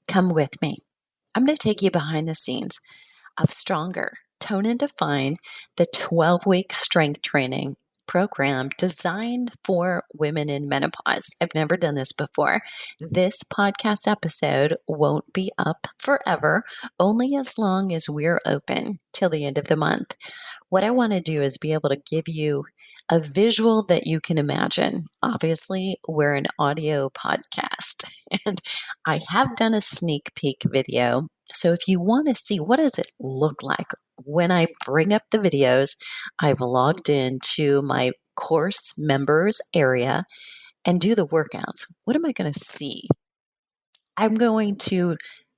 Come with me. I'm going to take you behind the scenes of Stronger, Tone and Define, the 12-week strength training program designed for women in menopause. I've never done this before. This podcast episode won't be up forever, only as long as we're open till the end of the month. What I want to do is be able to give you a visual that you can imagine. Obviously, we're an audio podcast, and I have done a sneak peek video. So if you want to see what does it look like when I bring up the videos, I've logged into my course members area and do the workouts. What am I going to see? I'm going to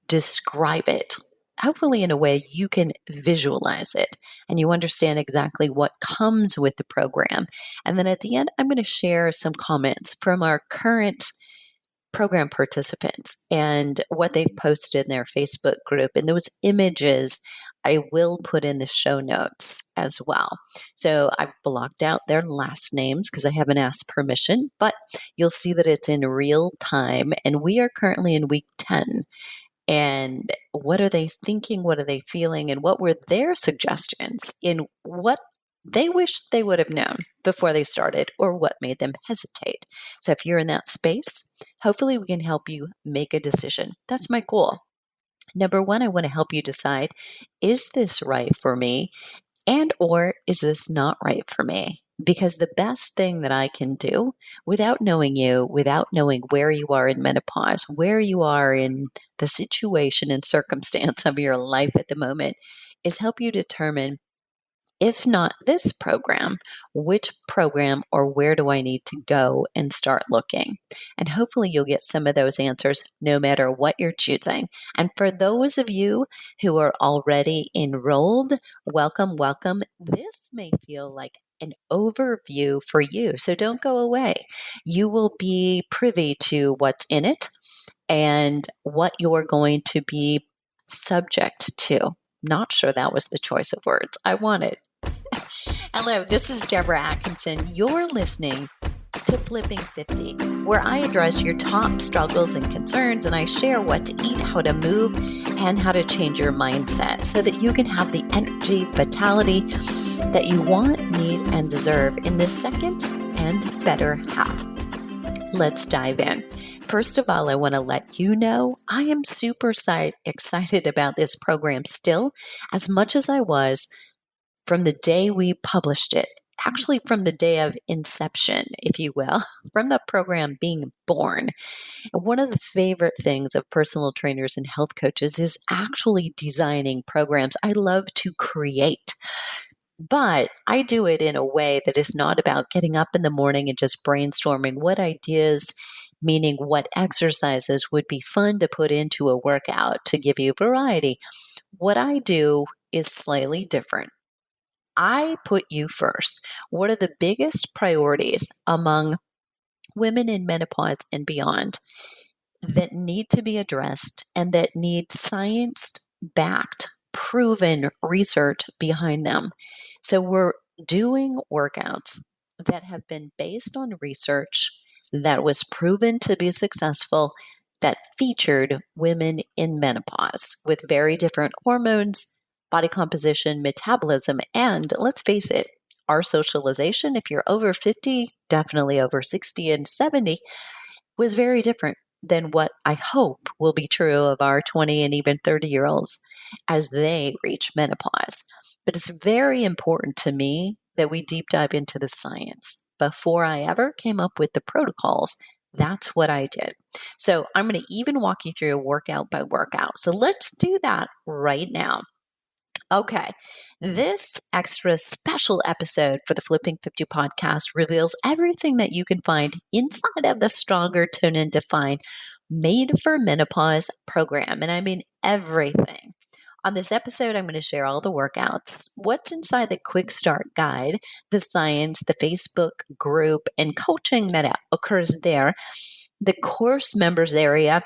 describe it, hopefully in a way you can visualize it and you understand exactly what comes with the program. And then at the end, I'm going to share some comments from our current program participants and what they've posted in their Facebook group. And those images I will put in the show notes as well. So I've blocked out their last names because I haven't asked permission, but you'll see that it's in real time. And we are currently in week 10. And what are they thinking? What are they feeling? And what were their suggestions in what they wish they would have known before they started or what made them hesitate? So if you're in that space, hopefully we can help you make a decision. That's my goal. Number one, I want to help you decide, is this right for me? And or is this not right for me? Because the best thing that I can do without knowing you, without knowing where you are in menopause, where you are in the situation and circumstance of your life at the moment, is help you determine, if not this program, which program or where do I need to go and start looking? And hopefully you'll get some of those answers no matter what you're choosing. And for those of you who are already enrolled, welcome, welcome. This may feel like an overview for you, so don't go away. You will be privy to what's in it and what you're going to be subject to. Not sure that was the choice of words I wanted. Hello, this is Deborah Atkinson. You're listening to Flipping 50, where I address your top struggles and concerns, and I share what to eat, how to move, and how to change your mindset so that you can have the energy, vitality that you want, need, and deserve in the second and better half. Let's dive in. First of all, I want to let you know I am super excited about this program still, as much as I was from the day we published it, actually from the day of inception, if you will, from the program being born. And one of the favorite things of personal trainers and health coaches is actually designing programs. I love to create, but I do it in a way that is not about getting up in the morning and just brainstorming what ideas, meaning what exercises would be fun to put into a workout to give you variety. What I do is slightly different. I put you first. What are the biggest priorities among women in menopause and beyond that need to be addressed and that need science-backed, proven research behind them? So we're doing workouts that have been based on research that was proven to be successful, that featured women in menopause with very different hormones, body composition, metabolism, and let's face it, our socialization, if you're over 50, definitely over 60 and 70, was very different than what I hope will be true of our 20 and even 30-year-olds as they reach menopause. But it's very important to me that we deep dive into the science. Before I ever came up with the protocols, that's what I did. So I'm going to even walk you through a workout by workout. So let's do that right now. Okay, this extra special episode for the Flipping 50 podcast reveals everything that you can find inside of the Stronger, Tone, and Define Made for Menopause program. And I mean everything. On this episode, I'm going to share all the workouts, what's inside the Quick Start Guide, the science, the Facebook group, and coaching that occurs there, the course members area,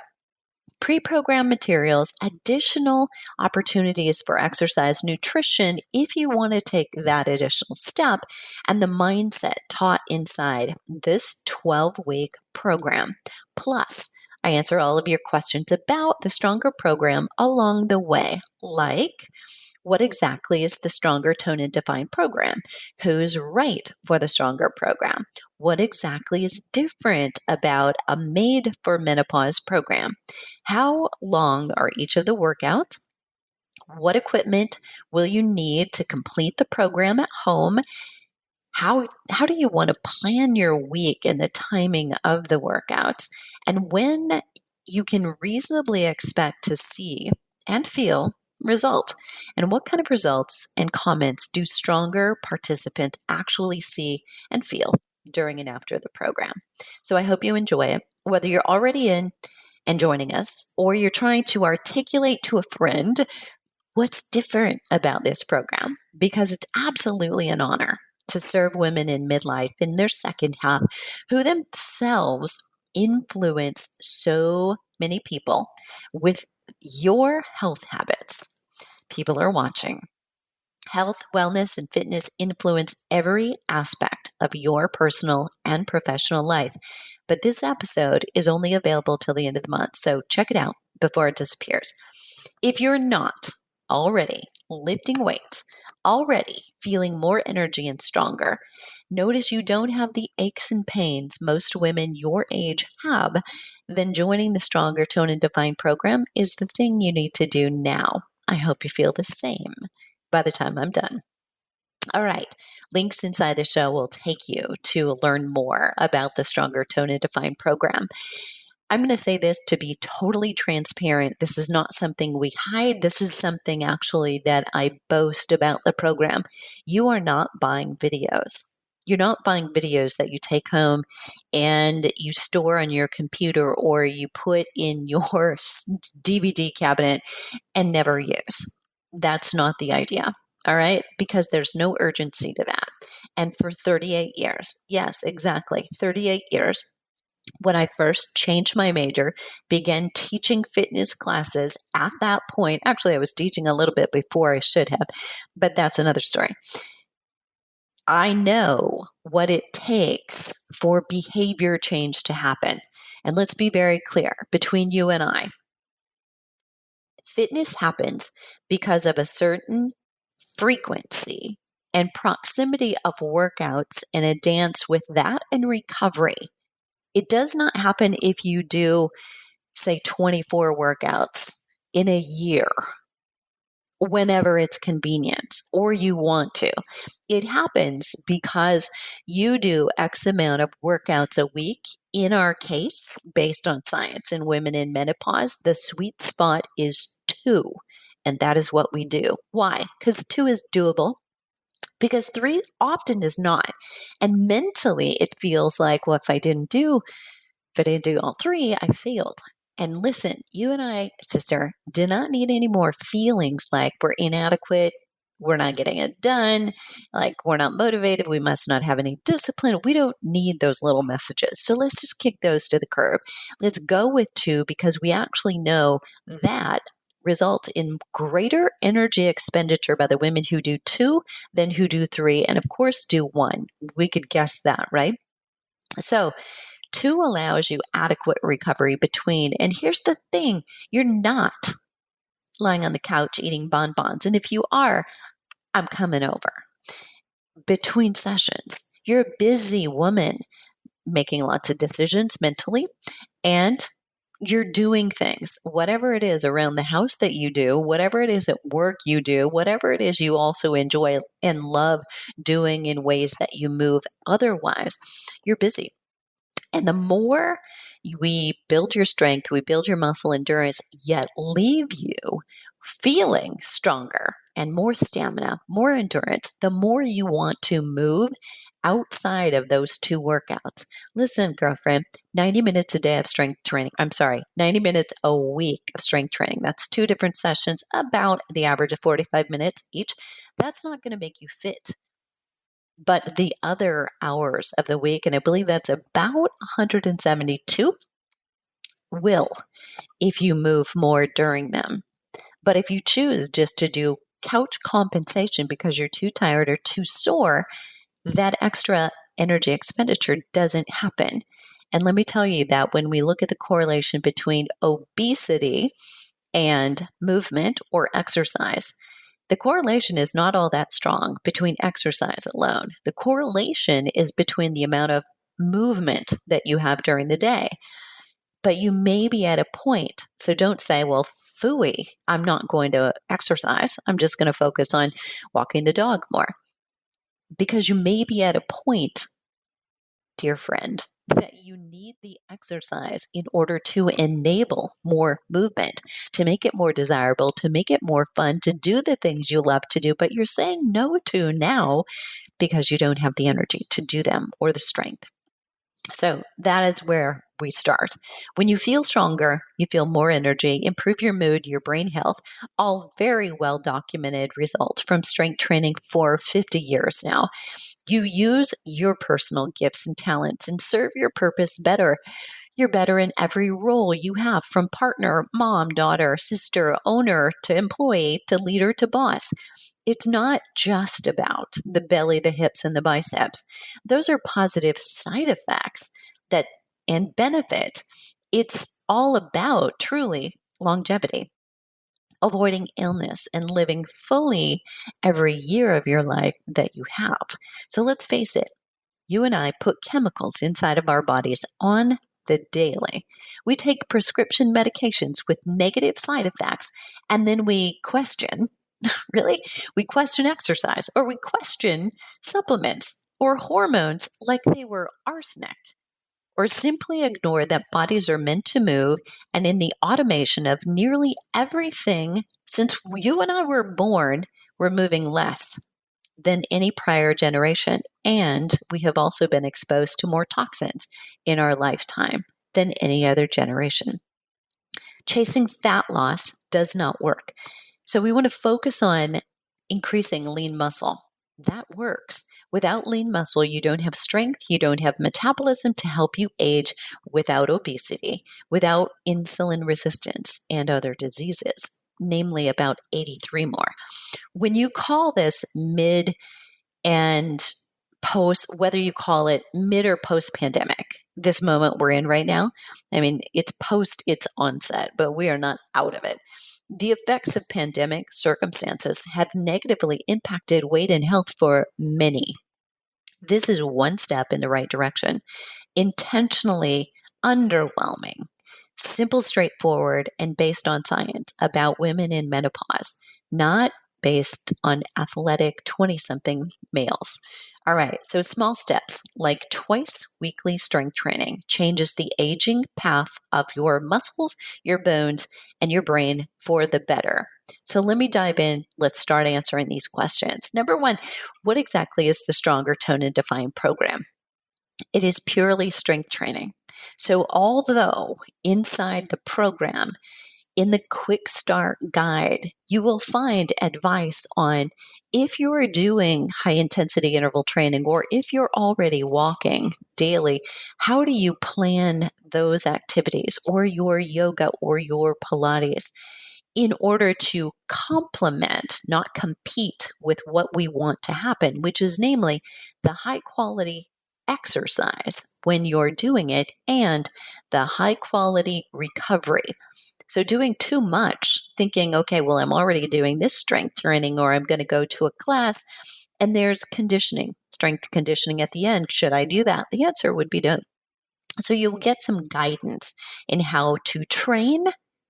pre-programmed materials, additional opportunities for exercise, nutrition, if you want to take that additional step, and the mindset taught inside this 12-week program. Plus, I answer all of your questions about the Stronger program along the way, like what exactly is the Stronger Tone and Define program? Who's right for the Stronger program? What exactly is different about a made for menopause program? How long are each of the workouts? What equipment will you need to complete the program at home? How do you want to plan your week and the timing of the workouts? And when you can reasonably expect to see and feel results? And what kind of results and comments do stronger participants actually see and feel during and after the program? So I hope you enjoy it, whether you're already in and joining us, or you're trying to articulate to a friend what's different about this program, because it's absolutely an honor to serve women in midlife in their second half who themselves influence so many people with your health habits. People are watching. Health, wellness, and fitness influence every aspect of your personal and professional life. But this episode is only available till the end of the month, so check it out before it disappears. If you're not already lifting weights, already feeling more energy and stronger, notice you don't have the aches and pains most women your age have, then joining the Stronger Tone and Define program is the thing you need to do now. I hope you feel the same by the time I'm done. All right. Links inside the show will take you to learn more about the Stronger Tone and Define program. I'm going to say this to be totally transparent. This is not something we hide. This is something actually that I boast about the program. You are not buying videos. You're not buying videos that you take home and you store on your computer or you put in your DVD cabinet and never use. That's not the idea. All right. Because there's no urgency to that. And for 38 years, yes, exactly, 38 years, when I first changed my major, began teaching fitness classes at that point. Actually, I was teaching a little bit before I should have, but that's another story. I know what it takes for behavior change to happen. And let's be very clear between you and I. Fitness happens because of a certain frequency and proximity of workouts and a dance with that and recovery. It does not happen if you do, say, 24 workouts in a year whenever it's convenient or you want to. It happens because you do X amount of workouts a week. In our case, based on science in women in menopause, the sweet spot is 2. And that is what we do. Why? Because 2 is doable. Because 3 often is not. And mentally, it feels like, well, if I didn't do all 3, I failed. And listen, you and I, sister, do not need any more feelings like we're inadequate, we're not getting it done, like we're not motivated, we must not have any discipline. We don't need those little messages. So let's just kick those to the curb. Let's go with 2 because we actually know that results in greater energy expenditure by the women who do 2 than who do 3, and of course do 1. We could guess that, right? So 2 allows you adequate recovery between. And here's the thing, you're not lying on the couch eating bonbons. And if you are, I'm coming over. Between sessions, you're a busy woman making lots of decisions mentally, and you're doing things, whatever it is around the house that you do, whatever it is at work you do, whatever it is you also enjoy and love doing in ways that you move otherwise, you're busy. And the more we build your strength, we build your muscle endurance, yet leave you feeling stronger and more stamina, more endurance, the more you want to move outside of those 2 workouts. Listen, girlfriend, 90 minutes a day of strength training. 90 minutes a week of strength training. That's 2 different sessions, about the average of 45 minutes each. That's not going to make you fit. But the other hours of the week, and I believe that's about 172, will if you move more during them. But if you choose just to do couch compensation because you're too tired or too sore, that extra energy expenditure doesn't happen. And let me tell you that when we look at the correlation between obesity and movement or exercise, the correlation is not all that strong between exercise alone. The correlation is between the amount of movement that you have during the day. But you may be at a point, so don't say, well, phooey, I'm not going to exercise. I'm just going to focus on walking the dog more. Because you may be at a point, dear friend, that you need the exercise in order to enable more movement, to make it more desirable, to make it more fun, to do the things you love to do, but you're saying no to now because you don't have the energy to do them or the strength. So that is where we start. When you feel stronger, you feel more energy, improve your mood, your brain health, all very well documented results from strength training for 50 years now. You use your personal gifts and talents and serve your purpose better. You're better in every role you have, from partner, mom, daughter, sister, owner, to employee, to leader, to boss. It's not just about the belly, the hips, and the biceps. Those are positive side effects that and benefit. It's all about truly longevity, avoiding illness, and living fully every year of your life that you have. So let's face it, you and I put chemicals inside of our bodies on the daily. We take prescription medications with negative side effects, and then we question, really? We question exercise, or we question supplements or hormones like they were arsenic, or simply ignore that bodies are meant to move. And in the automation of nearly everything since you and I were born, we're moving less than any prior generation. And we have also been exposed to more toxins in our lifetime than any other generation. Chasing fat loss does not work. So we want to focus on increasing lean muscle. That works. Without lean muscle, you don't have strength, you don't have metabolism to help you age without obesity, without insulin resistance and other diseases, namely about 83 more. When you call this mid and post, whether you call it mid or post pandemic, this moment we're in right now, I mean, it's post its onset, but we are not out of it. The effects of pandemic circumstances have negatively impacted weight and health for many. This is one step in the right direction. Intentionally underwhelming, simple, straightforward, and based on science about women in menopause, not based on athletic 20-something males. All right, so small steps like twice weekly strength training changes the aging path of your muscles, your bones, and your brain for the better. So let me dive in. Let's start answering these questions. Number one, what exactly is the Stronger, Tone, and Define program? It is purely strength training. So although inside the program, in the quick start guide, you will find advice on if you are doing high intensity interval training, or if you're already walking daily, how do you plan those activities, or your yoga or your Pilates, in order to complement, not compete with what we want to happen, which is namely the high quality exercise when you're doing it and the high quality recovery. So doing too much, thinking, okay, well, I'm already doing this strength training, or I'm going to go to a class and there's conditioning, strength conditioning at the end. Should I do that? The answer would be no. So you'll get some guidance in how to train,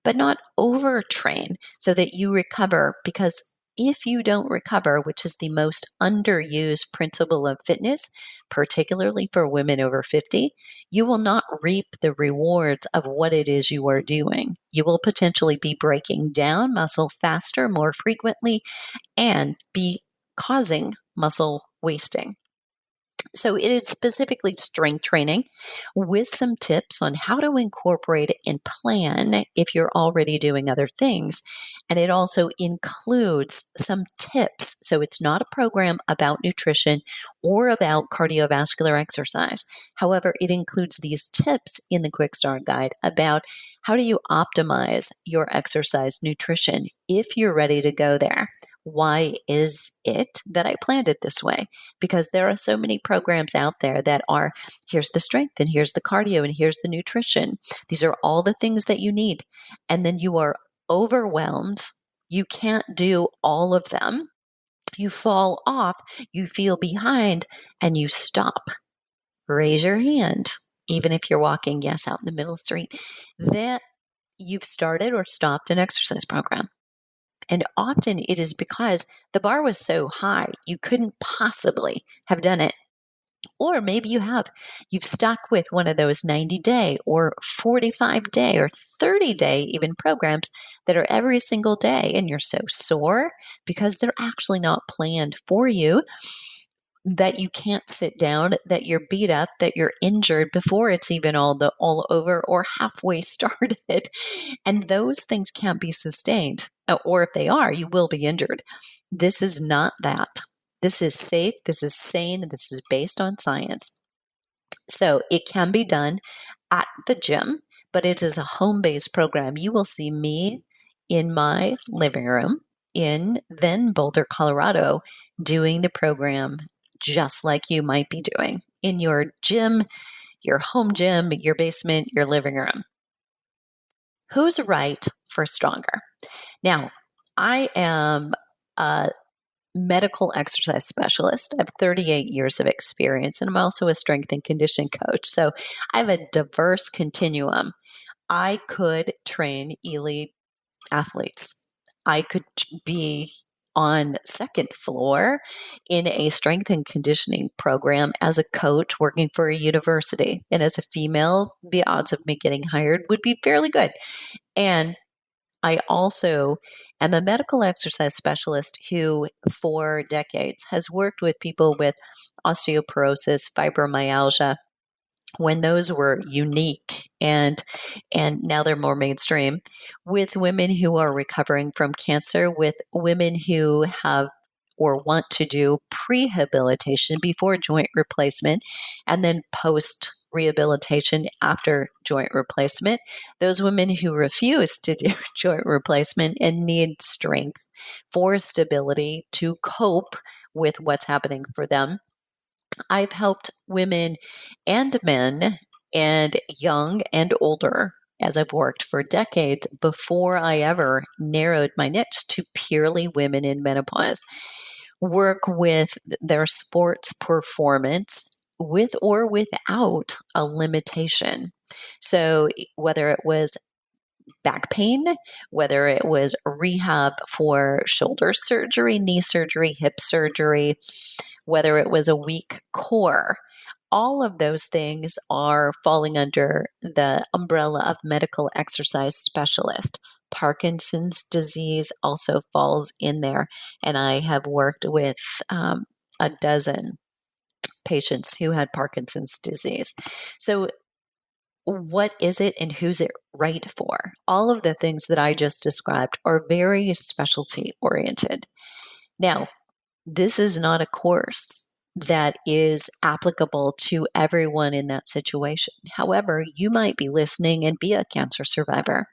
but not overtrain, so that you recover. Because if you don't recover, which is the most underused principle of fitness, particularly for women over 50, you will not reap the rewards of what it is you are doing. You will potentially be breaking down muscle faster, more frequently, and be causing muscle wasting. So it is specifically strength training with some tips on how to incorporate it and plan if you're already doing other things. And it also includes some tips. So it's not a program about nutrition or about cardiovascular exercise. However, it includes these tips in the Quick Start Guide about how do you optimize your exercise nutrition if you're ready to go there. why is it that I planned it this way? Because there are so many programs out there that are, here's the strength and here's the cardio and here's the nutrition. These are all the things that you need. And then you are overwhelmed. You can't do all of them. You fall off, you feel behind, and you stop. Raise your hand, even if you're walking, yes, out in the middle of the street, that you've started or stopped an exercise program. And often it is because the bar was so high, you couldn't possibly have done it. Or maybe you have. You've stuck with one of those 90-day or 45-day or 30-day even programs that are every single day, and you're so sore because they're actually not planned for you, that you can't sit down, that you're beat up, that you're injured before it's even all over or halfway started. And those things can't be sustained. Or if they are, you will be injured. This is not that. This is safe, this is sane, and this is based on science. So it can be done at the gym, but it is a home-based program. You will see me in my living room in then Boulder, Colorado, doing the program just like you might be doing in your gym, your home gym, your basement, your living room. Who's right for stronger? Now, I am a medical exercise specialist. I have 38 years of experience, and I'm also a strength and conditioning coach. So I have a diverse continuum. I could train elite athletes. I could be on second floor in a strength and conditioning program as a coach working for a university. And as a female, the odds of me getting hired would be fairly good. And I also am a medical exercise specialist who, for decades, has worked with people with osteoporosis, fibromyalgia, when those were unique, and now they're more mainstream, with women who are recovering from cancer, with women who have or want to do prehabilitation before joint replacement, and then post rehabilitation after joint replacement. Those women who refuse to do joint replacement and need strength for stability to cope with what's happening for them. I've helped women and men, and young and older, as I've worked for decades before I ever narrowed my niche to purely women in menopause, work with their sports performance with or without a limitation. So whether it was back pain, whether it was rehab for shoulder surgery, knee surgery, hip surgery, whether it was a weak core, all of those things are falling under the umbrella of medical exercise specialist. Parkinson's disease also falls in there. And I have worked with a dozen patients who had Parkinson's disease. So what is it and who's it right for? All of the things that I just described are very specialty oriented. Now, this is not a course that is applicable to everyone in that situation. However, you might be listening and be a cancer survivor.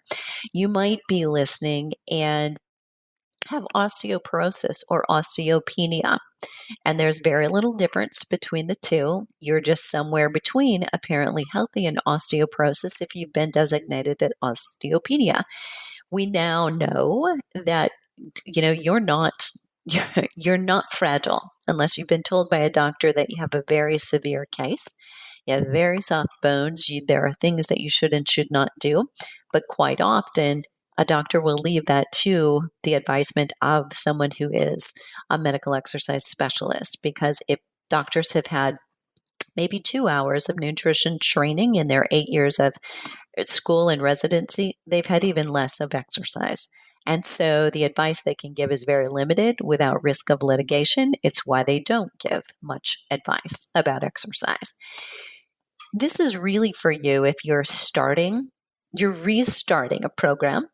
You might be listening and have osteoporosis or osteopenia. And there's very little difference between the two. You're just somewhere between apparently healthy and osteoporosis if you've been designated as osteopenia. We now know that you're not you're not fragile unless you've been told by a doctor that you have a very severe case. You have very soft bones. There are things that you should and should not do, but quite often a doctor will leave that to the advisement of someone who is a medical exercise specialist, because if doctors have had maybe 2 hours of nutrition training in their 8 years of school and residency, they've had even less of exercise. And so the advice they can give is very limited without risk of litigation. It's why they don't give much advice about exercise. This is really for you if you're restarting a program,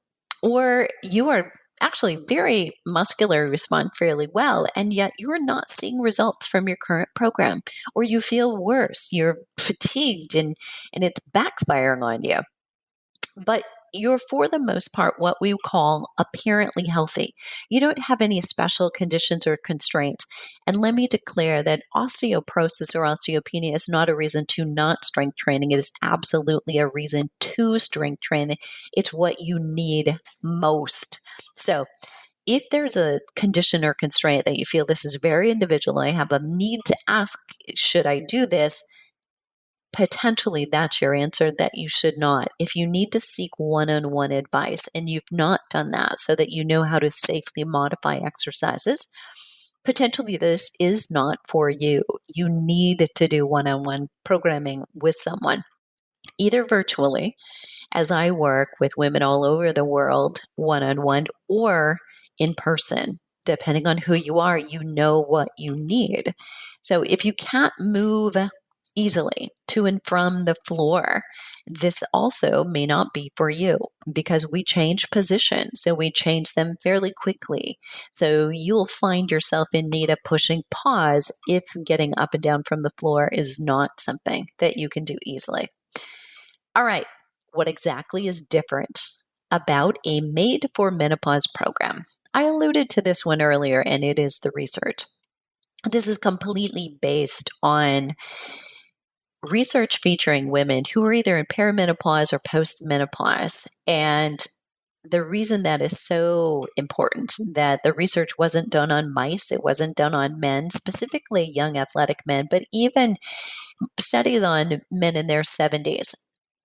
or you are actually very muscular, respond fairly well, and yet you're not seeing results from your current program, or you feel worse, you're fatigued and it's backfiring on you. But you're for the most part what we call apparently healthy. You don't have any special conditions or constraints. And let me declare that osteoporosis or osteopenia is not a reason to not strength training. It is absolutely a reason to strength training. It's what you need most. So, if there's a condition or constraint that you feel this is very individual, I have a need to ask, should I do this? Potentially that's your answer that you should not. If you need to seek one-on-one advice and you've not done that so that you know how to safely modify exercises, potentially this is not for you. You need to do one-on-one programming with someone, either virtually as I work with women all over the world one on one or in person. Depending on who you are, you know what you need. So if you can't move easily to and from the floor, this also may not be for you because we change positions. So we change them fairly quickly. So you'll find yourself in need of pushing pause if getting up and down from the floor is not something that you can do easily. All right, what exactly is different about a made for menopause program? I alluded to this one earlier, and it is the research. This is completely based on research featuring women who are either in perimenopause or postmenopause. And the reason that is so important that the research wasn't done on mice, it wasn't done on men, specifically young athletic men, but even studies on men in their 70s.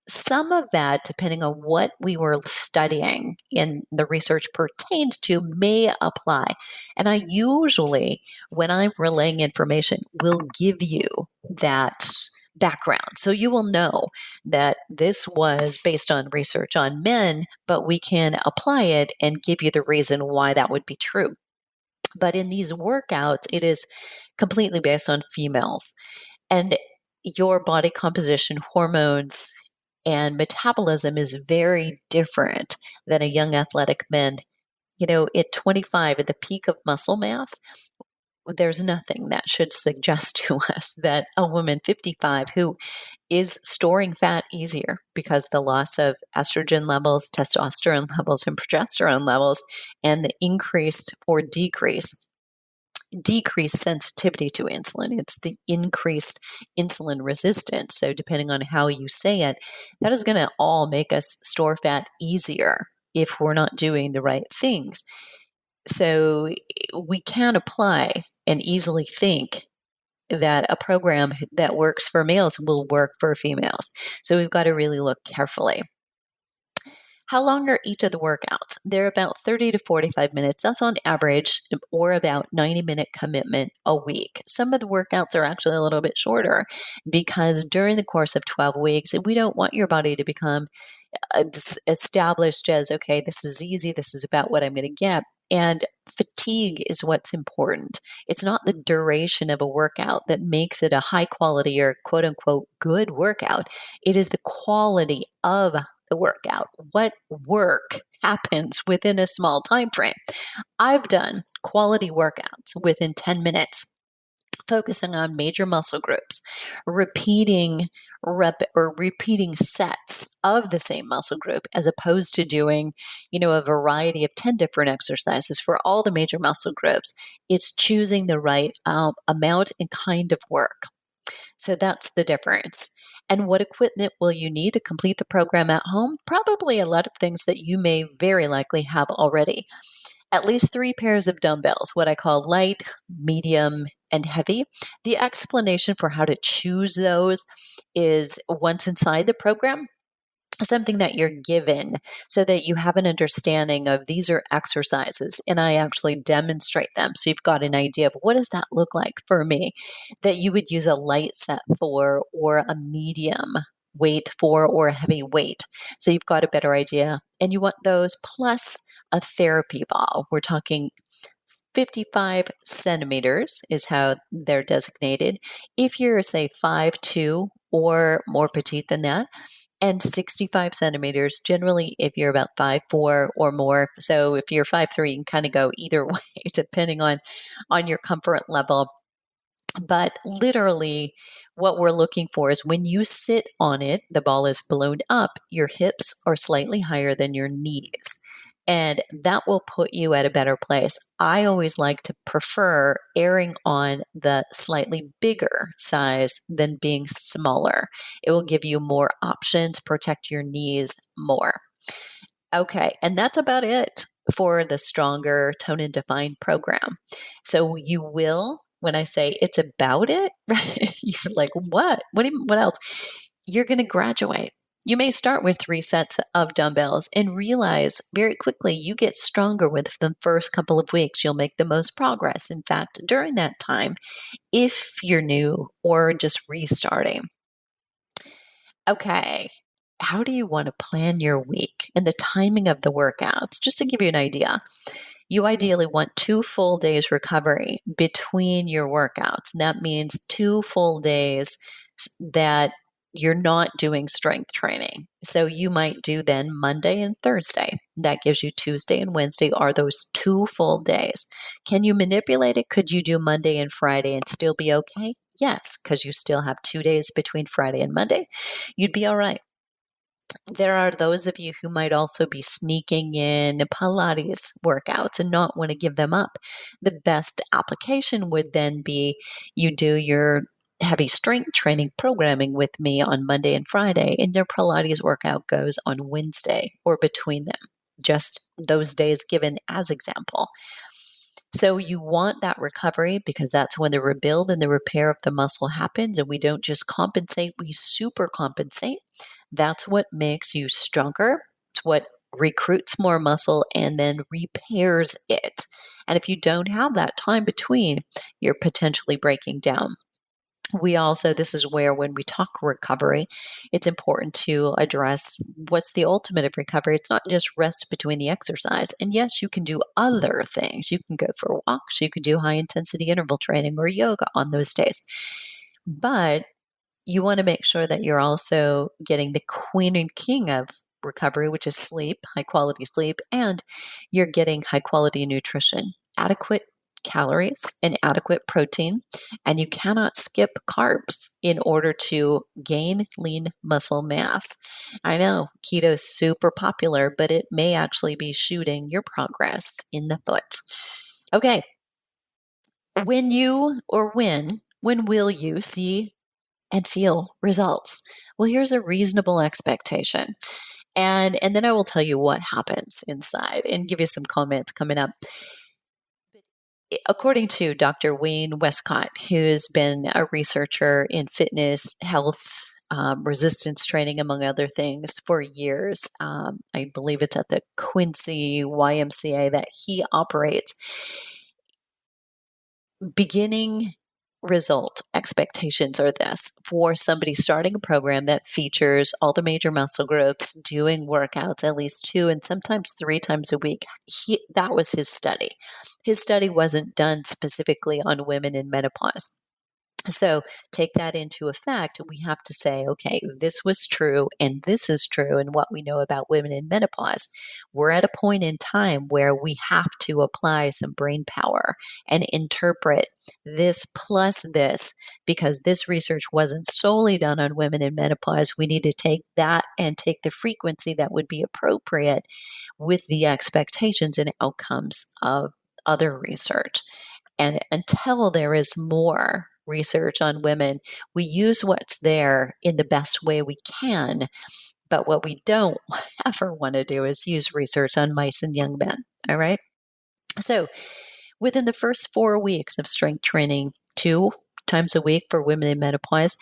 Some of that, depending on what we were studying in the research pertained to, may apply. And I usually, when I'm relaying information, will give you that background. So you will know that this was based on research on men, but we can apply it and give you the reason why that would be true. But in these workouts, it is completely based on females. And your body composition, hormones, and metabolism is very different than a young athletic man. You know, at 25, at the peak of muscle mass, there's nothing that should suggest to us that a woman 55 who is storing fat easier because the loss of estrogen levels, testosterone levels, and progesterone levels, and the increased or decreased sensitivity to insulin. It's the increased insulin resistance. So, depending on how you say it, that is going to all make us store fat easier if we're not doing the right things. So, we can apply and easily think that a program that works for males will work for females. So, we've got to really look carefully. How long are each of the workouts? They're about 30 to 45 minutes. That's on average, or about 90-minute commitment a week. Some of the workouts are actually a little bit shorter because during the course of 12 weeks, we don't want your body to become established as, okay, this is easy, this is about what I'm going to get. And fatigue is what's important. It's not the duration of a workout that makes it a high quality or quote unquote good workout. It is the quality of the workout. What work happens within a small time frame? I've done quality workouts within 10 minutes, focusing on major muscle groups, repeating repeating sets of the same muscle group as opposed to doing, a variety of 10 different exercises for all the major muscle groups. It's choosing the right amount and kind of work. So that's the difference. And what equipment will you need to complete the program at home? Probably a lot of things that you may very likely have already. At least 3 pairs of dumbbells, what I call light, medium, and heavy. The explanation for how to choose those is once inside the program, something that you're given so that you have an understanding of these are exercises and I actually demonstrate them. So you've got an idea of what does that look like for me that you would use a light set for or a medium weight for or a heavy weight. So you've got a better idea and you want those plus a therapy ball. We're talking 55 centimeters is how they're designated. If you're, say, 5'2" or more petite than that, and 65 centimeters, generally, if you're about 5'4" or more. So if you're 5'3", you can kind of go either way, depending on your comfort level. But literally, what we're looking for is when you sit on it, the ball is blown up, your hips are slightly higher than your knees. And that will put you at a better place. I always like to prefer erring on the slightly bigger size than being smaller. It will give you more options, protect your knees more. Okay, and that's about it for the Stronger Tone and Define program. So you will, when I say it's about it, right? You're like, what? What else? You're going to graduate. You may start with 3 sets of dumbbells and realize very quickly you get stronger with the first couple of weeks. You'll make the most progress. In fact, during that time, if you're new or just restarting. Okay, how do you want to plan your week and the timing of the workouts? Just to give you an idea, you ideally want 2 full days recovery between your workouts. And that means 2 full days that you're not doing strength training. So you might do then Monday and Thursday. That gives you Tuesday and Wednesday are those 2 full days. Can you manipulate it? Could you do Monday and Friday and still be okay? Yes, because you still have 2 days between Friday and Monday. You'd be all right. There are those of you who might also be sneaking in Pilates workouts and not want to give them up. The best application would then be you do your heavy strength training programming with me on Monday and Friday, and your Pilates workout goes on Wednesday or between them. Just those days given as example. So you want that recovery because that's when the rebuild and the repair of the muscle happens, and we don't just compensate, we super compensate. That's what makes you stronger. It's what recruits more muscle and then repairs it. And if you don't have that time between, you're potentially breaking down. We also, this is where when we talk recovery, it's important to address what's the ultimate of recovery. It's not just rest between the exercise. And yes, you can do other things. You can go for walks, you can do high intensity interval training or yoga on those days. But you want to make sure that you're also getting the queen and king of recovery, which is sleep, high quality sleep, and you're getting high quality nutrition, adequate calories and adequate protein. And you cannot skip carbs in order to gain lean muscle mass. I know keto is super popular, but it may actually be shooting your progress in the foot. Okay. When will you see and feel results? Well, here's a reasonable expectation. And then I will tell you what happens inside and give you some comments coming up. According to Dr. Wayne Westcott, who's been a researcher in fitness, health, resistance training, among other things, for years, I believe it's at the Quincy YMCA that he operates. Beginning result expectations are this for somebody starting a program that features all the major muscle groups doing workouts at least 2 and sometimes 3 times a week. That was his study. His study wasn't done specifically on women in menopause. So take that into effect. We have to say, okay, this was true and this is true. And what we know about women in menopause, we're at a point in time where we have to apply some brain power and interpret this plus this, because this research wasn't solely done on women in menopause. We need to take that and take the frequency that would be appropriate with the expectations and outcomes of other research. And until there is more research on women, we use what's there in the best way we can. But what we don't ever want to do is use research on mice and young men. All right. So within the first 4 weeks of strength training, 2 times a week for women in menopause,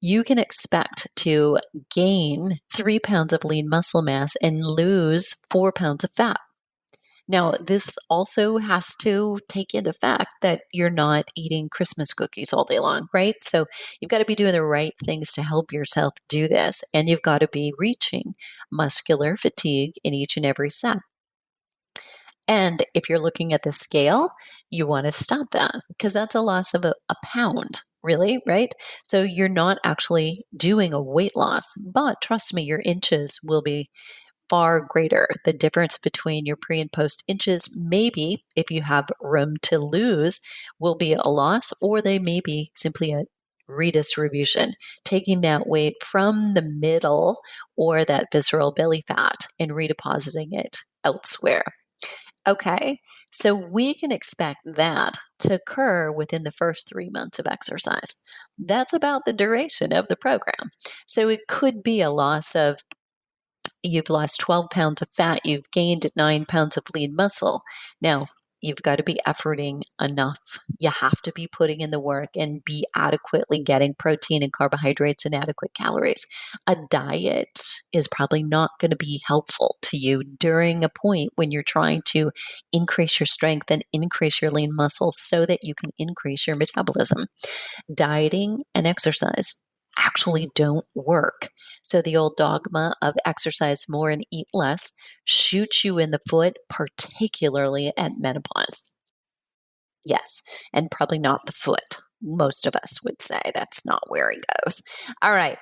you can expect to gain 3 pounds of lean muscle mass and lose 4 pounds of fat. Now, this also has to take in the fact that you're not eating Christmas cookies all day long, right? So you've got to be doing the right things to help yourself do this. And you've got to be reaching muscular fatigue in each and every set. And if you're looking at the scale, you want to stop that because that's a loss of a pound, really, right? So you're not actually doing a weight loss, but trust me, your inches will be far greater. The difference between your pre and post inches, maybe if you have room to lose, will be a loss, or they may be simply a redistribution, taking that weight from the middle or that visceral belly fat and redepositing it elsewhere. Okay, so we can expect that to occur within the first 3 months of exercise. That's about the duration of the program. So it could be a loss of you've lost 12 pounds of fat, you've gained 9 pounds of lean muscle. Now, you've got to be efforting enough. You have to be putting in the work and be adequately getting protein and carbohydrates and adequate calories. A diet is probably not going to be helpful to you during a point when you're trying to increase your strength and increase your lean muscle so that you can increase your metabolism. Dieting and exercise actually don't work. So the old dogma of exercise more and eat less shoots you in the foot, particularly at menopause. Yes, and probably not the foot. Most of us would say that's not where it goes. All right.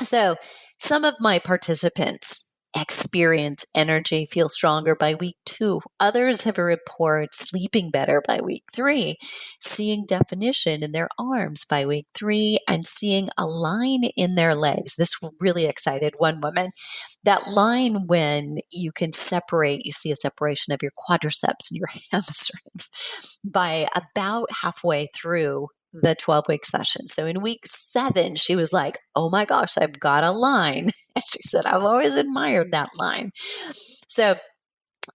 So some of my participants experience energy, feel stronger by week 2. Others have a report sleeping better by week 3, seeing definition in their arms by week 3, and seeing a line in their legs. This really excited one woman. That line when you can separate, you see a separation of your quadriceps and your hamstrings by about halfway through the 12-week session. So in week 7, she was like, oh my gosh, I've got a line. And she said, I've always admired that line. So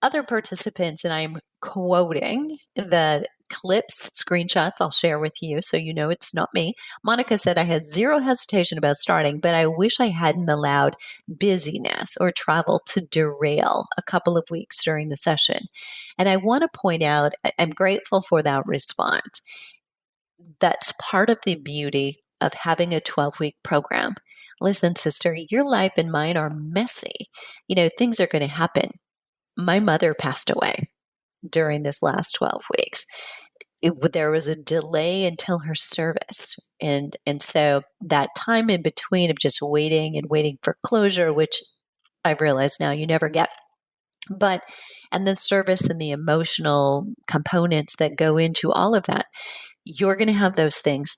other participants, and I'm quoting the clips, screenshots I'll share with you so you know it's not me. Monica said, I had zero hesitation about starting, but I wish I hadn't allowed busyness or travel to derail a couple of weeks during the session. And I want to point out, I'm grateful for that response. That's part of the beauty of having a 12-week program. Listen, sister, your life and mine are messy. Things are going to happen. My mother passed away during this last 12 weeks. There was a delay until her service. And so that time in between of just waiting and waiting for closure, which I've realized now you never get. And then service and the emotional components that go into all of that, you're going to have those things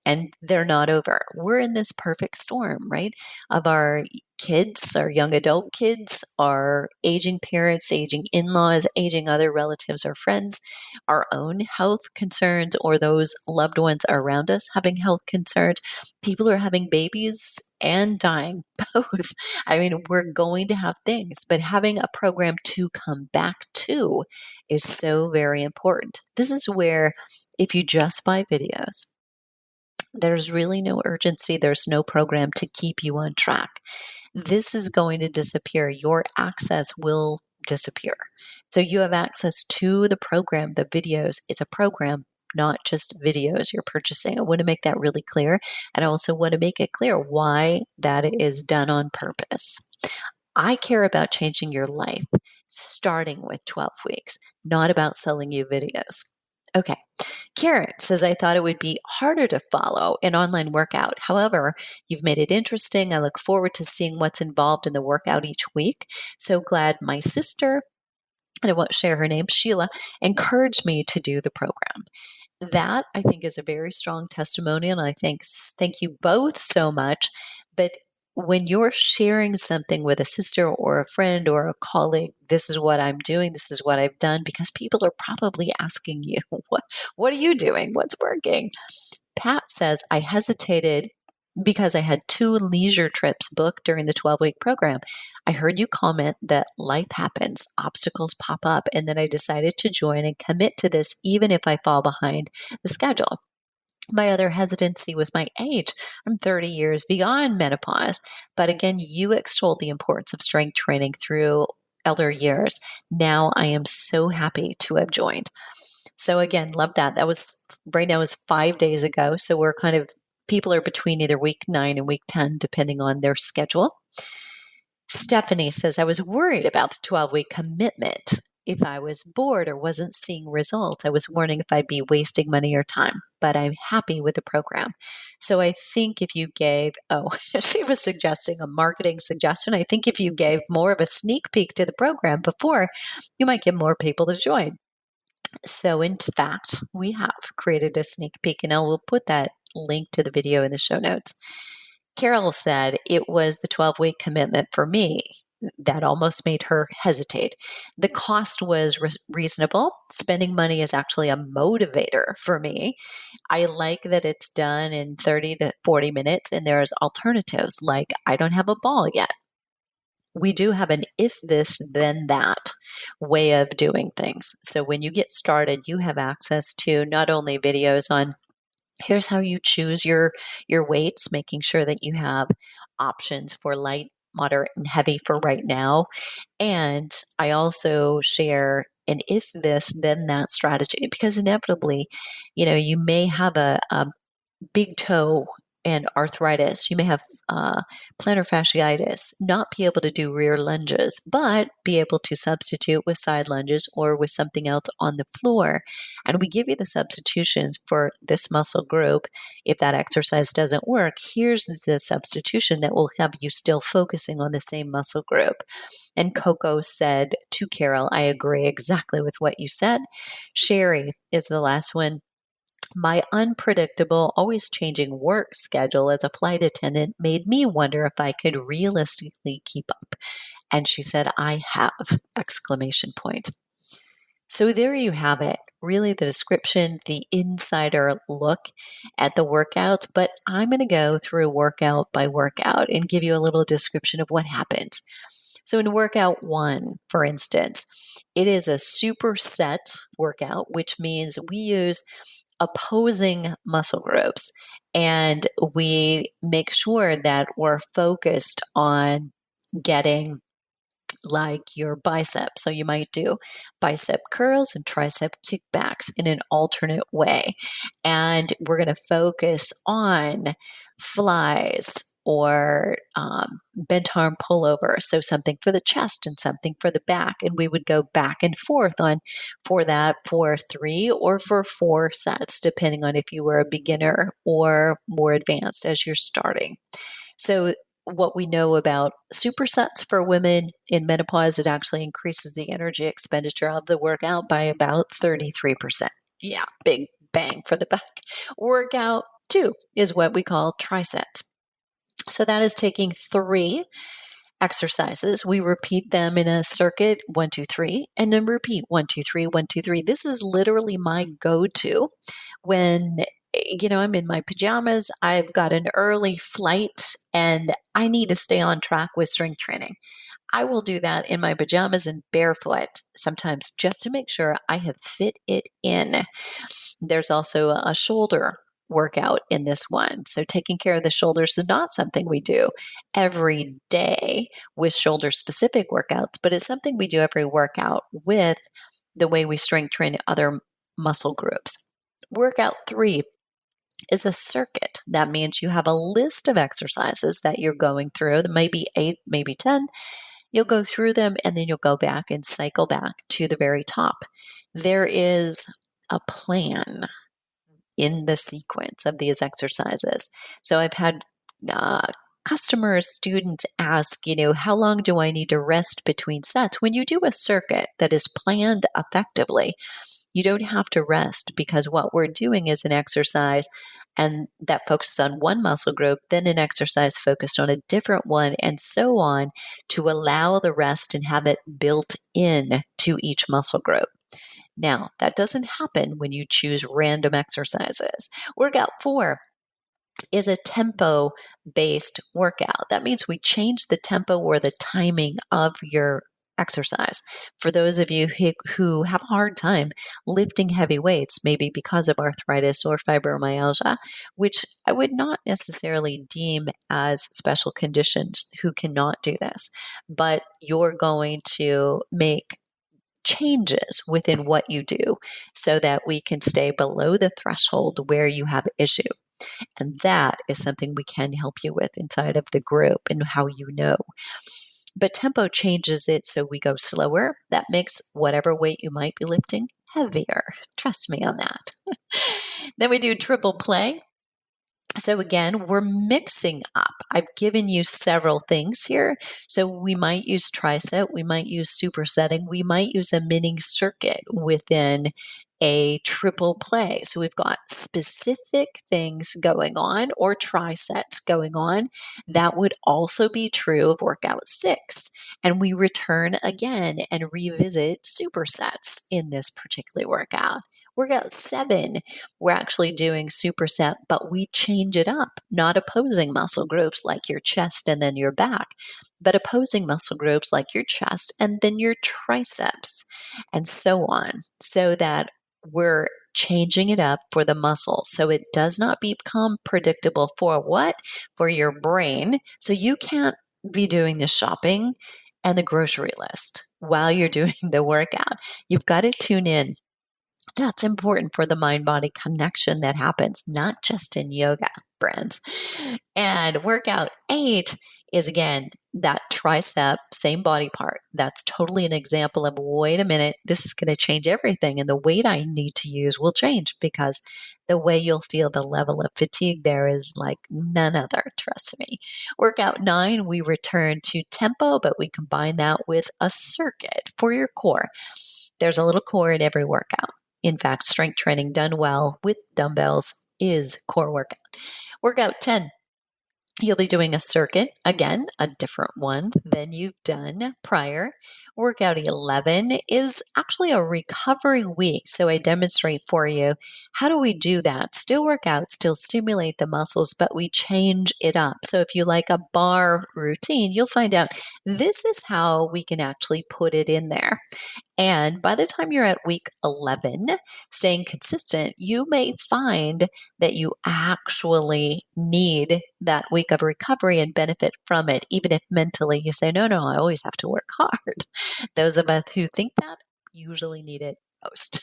and they're not over. We're in this perfect storm, right? Of our kids, our young adult kids, our aging parents, aging in-laws, aging other relatives or friends, our own health concerns, or those loved ones around us having health concerns. People are having babies and dying, both. I mean, we're going to have things, but having a program to come back to is so very important. This is where, if you just buy videos, there's really no urgency. There's no program to keep you on track. This is going to disappear. Your access will disappear. So you have access to the program, the videos. It's a program, not just videos you're purchasing. I want to make that really clear. And I also want to make it clear why that is done on purpose. I care about changing your life, starting with 12 weeks, not about selling you videos. Okay. Karen says, I thought it would be harder to follow an online workout. However, you've made it interesting. I look forward to seeing what's involved in the workout each week. So glad my sister, and I won't share her name, Sheila, encouraged me to do the program. That, I think, is a very strong testimonial. And I thank you both so much. But when you're sharing something with a sister or a friend or a colleague, this is what I'm doing, this is what I've done, because people are probably asking you, what are you doing? What's working? Pat says, I hesitated because I had 2 leisure trips booked during the 12-week program. I heard you comment that life happens, obstacles pop up, and then I decided to join and commit to this even if I fall behind the schedule. My other hesitancy was my age. I'm 30 years beyond menopause. But again, you extolled the importance of strength training through elder years. Now I am so happy to have joined. So again, love that. That was right now is 5 days ago. So we're people are between either week 9 and week 10, depending on their schedule. Stephanie says, I was worried about the 12-week commitment if I was bored or wasn't seeing results, I was wondering if I'd be wasting money or time, but I'm happy with the program. So I think if you gave, oh, she was suggesting a marketing suggestion. I think if you gave more of a sneak peek to the program before, you might get more people to join. So, in fact, we have created a sneak peek, and I will put that link to the video in the show notes. Carol said it was the 12-week commitment for me that almost made her hesitate. The cost was reasonable. Spending money is actually a motivator for me. I like that it's done in 30 to 40 minutes, and there's alternatives like I don't have a ball yet. We do have an if this, then that way of doing things. So when you get started, you have access to not only videos on here's how you choose your weights, making sure that you have options for light, moderate, and heavy for right now. And I also share an if this, then that strategy because inevitably, you may have a big toe and arthritis. You may have plantar fasciitis, not be able to do rear lunges, but be able to substitute with side lunges or with something else on the floor. And we give you the substitutions for this muscle group. If that exercise doesn't work, here's the substitution that will have you still focusing on the same muscle group. And Coco said to Carol, I agree exactly with what you said. Sherry is the last one. My unpredictable, always changing work schedule as a flight attendant made me wonder if I could realistically keep up. And she said, I have, exclamation point. So there you have it. Really the description, the insider look at the workouts, but I'm going to go through workout by workout and give you a little description of what happens. So in workout 1, for instance, it is a superset workout, which means we use opposing muscle groups and we make sure that we're focused on getting like your bicep. So you might do bicep curls and tricep kickbacks in an alternate way. And we're going to focus on flies or bent arm pullover. So something for the chest and something for the back. And we would go back and forth on for that for 3 or for 4 sets, depending on if you were a beginner or more advanced as you're starting. So what we know about supersets for women in menopause, it actually increases the energy expenditure of the workout by about 33%. Yeah, big bang for the buck. Workout 2 is what we call Triceps. So that is taking 3 exercises. We repeat them in a circuit 1, 2, 3, and then repeat 1, 2, 3, 1, 2, 3. This is literally my go-to when I'm in my pajamas. I've got an early flight and I need to stay on track with strength training. I will do that in my pajamas and barefoot sometimes just to make sure I have fit it in. There's also a shoulder workout in this one. So taking care of the shoulders is not something we do every day with shoulder specific workouts, but it's something we do every workout with the way we strength train other muscle groups. Workout 3 is a circuit. That means you have a list of exercises that you're going through. There may be 8, maybe 10. You'll go through them and then you'll go back and cycle back to the very top. There is a plan in the sequence of these exercises. So I've had customers, students ask, how long do I need to rest between sets? When you do a circuit that is planned effectively, you don't have to rest because what we're doing is an exercise and that focuses on one muscle group, then an exercise focused on a different one, and so on to allow the rest and have it built in to each muscle group. Now, that doesn't happen when you choose random exercises. Workout 4 is a tempo-based workout. That means we change the tempo or the timing of your exercise. For those of you who have a hard time lifting heavy weights, maybe because of arthritis or fibromyalgia, which I would not necessarily deem as special conditions who cannot do this, but you're going to make changes within what you do so that we can stay below the threshold where you have issue. And that is something we can help you with inside of the group and how you know. but tempo changes it so we go slower. That makes whatever weight you might be lifting heavier. Trust me on that. Then we do triple play. So again, we're mixing up. I've given you several things here. So we might use tricep, we might use supersetting, we might use a mini circuit within a triple play. So we've got specific things going on or trisets going on. That would also be true of workout 6. And we return again and revisit supersets in this particular workout. Workout 7, we're actually doing superset, but we change it up, not opposing muscle groups like your chest and then your back, but opposing muscle groups like your chest and then your triceps, and so on, so that we're changing it up for the muscle. So it does not become predictable for what? For your brain. So you can't be doing the shopping and the grocery list while you're doing the workout. You've got to tune in. That's important for the mind body connection that happens, not just in yoga, friends. And workout 8 is again that tricep, same body part. That's totally an example of wait a minute, this is going to change everything. And the weight I need to use will change because the way you'll feel the level of fatigue there is like none other, trust me. Workout 9, we return to tempo, but we combine that with a circuit for your core. There's a little core in every workout. In fact, strength training done well with dumbbells is core workout. Workout 10, you'll be doing a circuit, again, a different one than you've done prior. Workout 11 is actually a recovery week. So I demonstrate for you, how do we do that? Still work out, still stimulate the muscles, but we change it up. So if you like a bar routine, you'll find out this is how we can actually put it in there. And by the time you're at week 11, staying consistent, you may find that you actually need that week of recovery and benefit from it, even if mentally you say, no, I always have to work hard. Those of us who think that usually need it most.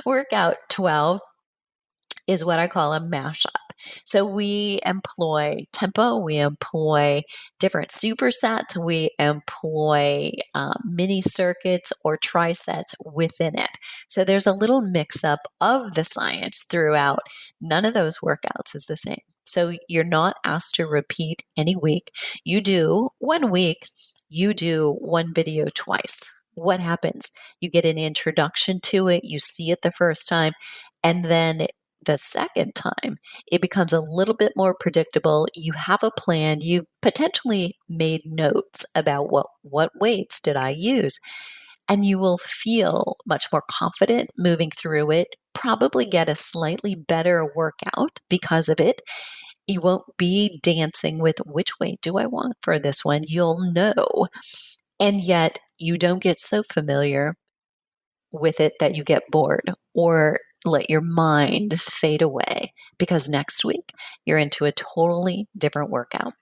Workout 12 is what I call a mashup. So we employ tempo, we employ different supersets, we employ mini circuits or trisets within it. So there's a little mix up of the science throughout. None of those workouts is the same. So you're not asked to repeat any week. You do one week, you do one video twice. What happens? You get an introduction to it, you see it the first time, and then the second time, it becomes a little bit more predictable. You have a plan. You potentially made notes about what weights did I use, and you will feel much more confident moving through it. Probably get a slightly better workout because of it. You won't be dancing with which weight do I want for this one. You'll know, and yet you don't get so familiar with it that you get bored or let your mind fade away because next week you're into a totally different workout.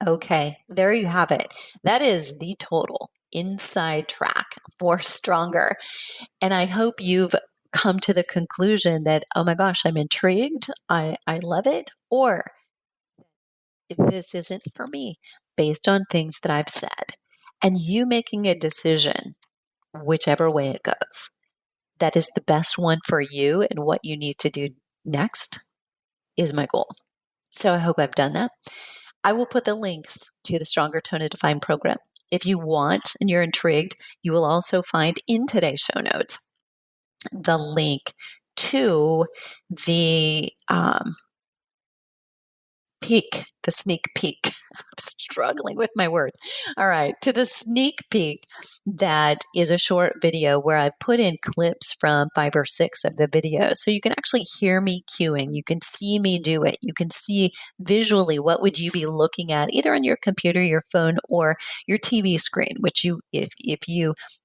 Okay, there you have it. That is the total inside track for Stronger. And I hope you've come to the conclusion that, oh my gosh, I'm intrigued. I love it. Or this isn't for me based on things that I've said. And you making a decision, whichever way it goes, that is the best one for you and what you need to do next is my goal. So I hope I've done that. I will put the links to the Stronger Tone and Define program. If you want and you're intrigued, you will also find in today's show notes the link to the sneak peek. I'm struggling with my words. All right, to the sneak peek that is a short video where I put in clips from 5 or 6 of the videos. So you can actually hear me cueing. You can see me do it. You can see visually what would you be looking at either on your computer, your phone, or your TV screen, which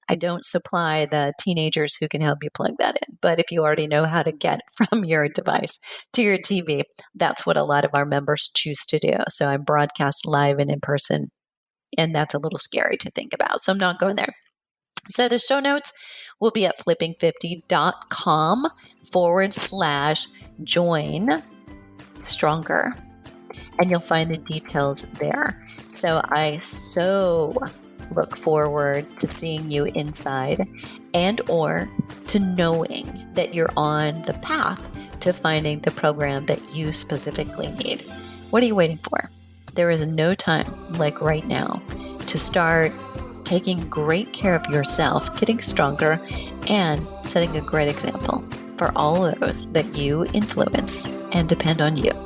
I don't supply the teenagers who can help you plug that in. But if you already know how to get from your device to your TV, that's what a lot of our members choose to do. So I broadcast live and in person, and that's a little scary to think about. So I'm not going there. So the show notes will be at flipping50.com/join Stronger. and you'll find the details there. So I so look forward to seeing you inside and or to knowing that you're on the path to finding the program that you specifically need. What are you waiting for? There is no time like right now to start taking great care of yourself, getting stronger, and setting a great example for all those that you influence and depend on you.